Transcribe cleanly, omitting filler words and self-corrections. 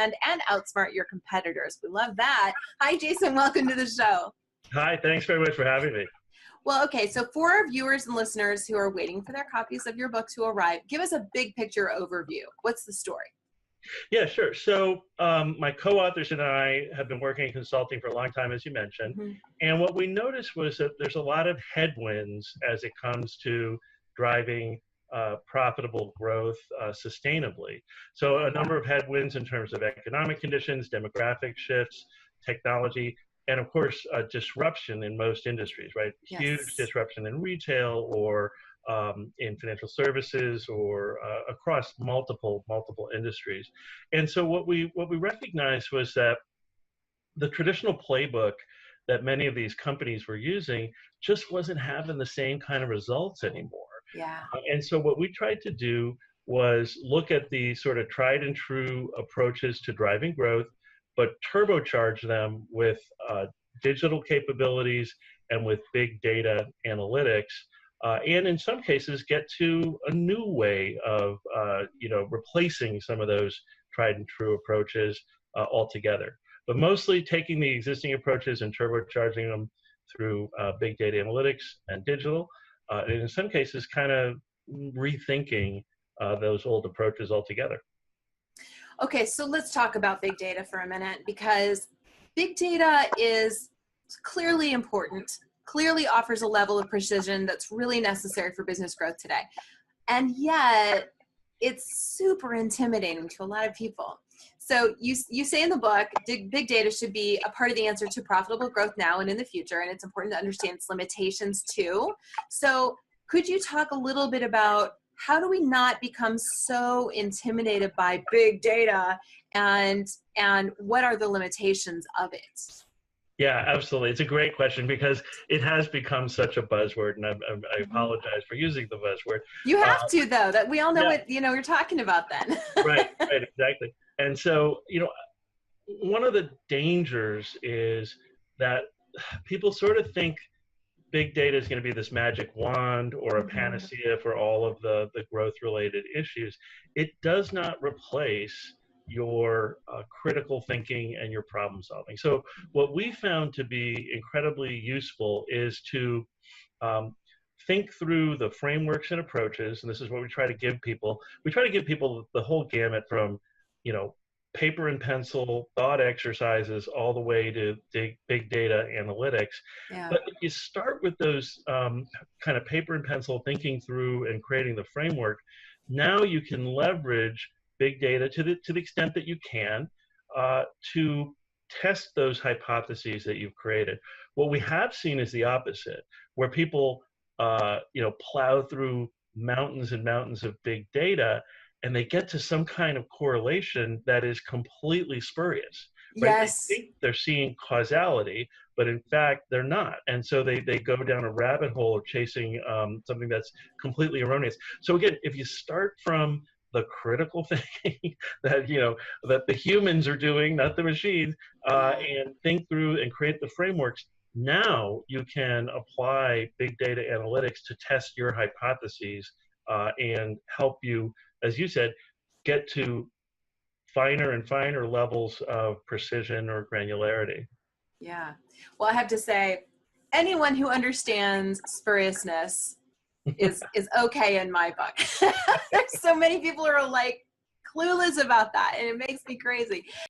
and outsmart your competitors. We love that. Hi, Jason. Welcome to the show. Hi, thanks very much for having me. Well, okay, so for our viewers and listeners who are waiting for their copies of your book to arrive, give us a big picture overview. What's the story? Yeah, sure. So my co-authors and I have been working in consulting for a long time, as you mentioned. Mm-hmm. And what we noticed was that there's a lot of headwinds as it comes to driving profitable growth sustainably. So a number of headwinds in terms of economic conditions, demographic shifts, technology, and of course, disruption in most industries, right? Yes. Huge disruption in retail or in financial services or across multiple industries. And so what we recognized was that the traditional playbook that many of these companies were using just wasn't having the same kind of results anymore. Yeah. And so what we tried to do was look at the sort of tried and true approaches to driving growth, but turbocharge them with digital capabilities and with big data analytics. And in some cases, get to a new way of, replacing some of those tried and true approaches altogether. But mostly taking the existing approaches and turbocharging them through big data analytics and digital, and in some cases, kind of rethinking those old approaches altogether. Okay, so let's talk about big data for a minute, because big data is clearly important, clearly offers a level of precision that's really necessary for business growth today. And yet it's super intimidating to a lot of people. So you say in the book, big data should be a part of the answer to profitable growth now and in the future, and it's important to understand its limitations too. So could you talk a little bit about how do we not become so intimidated by big data, and what are the limitations of it? Yeah, absolutely. It's a great question because it has become such a buzzword, and I apologize for using the buzzword. You have to, though, that we all know yeah. what you're talking about then. right, exactly. And so, one of the dangers is that people sort of think big data is going to be this magic wand or a panacea for all of the growth-related issues. It does not replace your critical thinking and your problem solving. So what we found to be incredibly useful is to think through the frameworks and approaches, and this is what we try to give people. We try to give people the whole gamut from, paper and pencil thought exercises all the way to big data analytics. Yeah. But if you start with those kind of paper and pencil thinking through and creating the framework, now you can leverage big data to the extent that you can to test those hypotheses that you've created. What we have seen is the opposite, where people plow through mountains and mountains of big data, and they get to some kind of correlation that is completely spurious. Right? Yes. They think they're seeing causality, but in fact they're not. And so they go down a rabbit hole of chasing something that's completely erroneous. So again, if you start from the critical thinking that that the humans are doing, not the machines, and think through and create the frameworks, now you can apply big data analytics to test your hypotheses and help you, as you said, get to finer and finer levels of precision or granularity. Yeah. Well, I have to say, anyone who understands spuriousness is okay in my book. There's so many people who are like clueless about that, and it makes me crazy.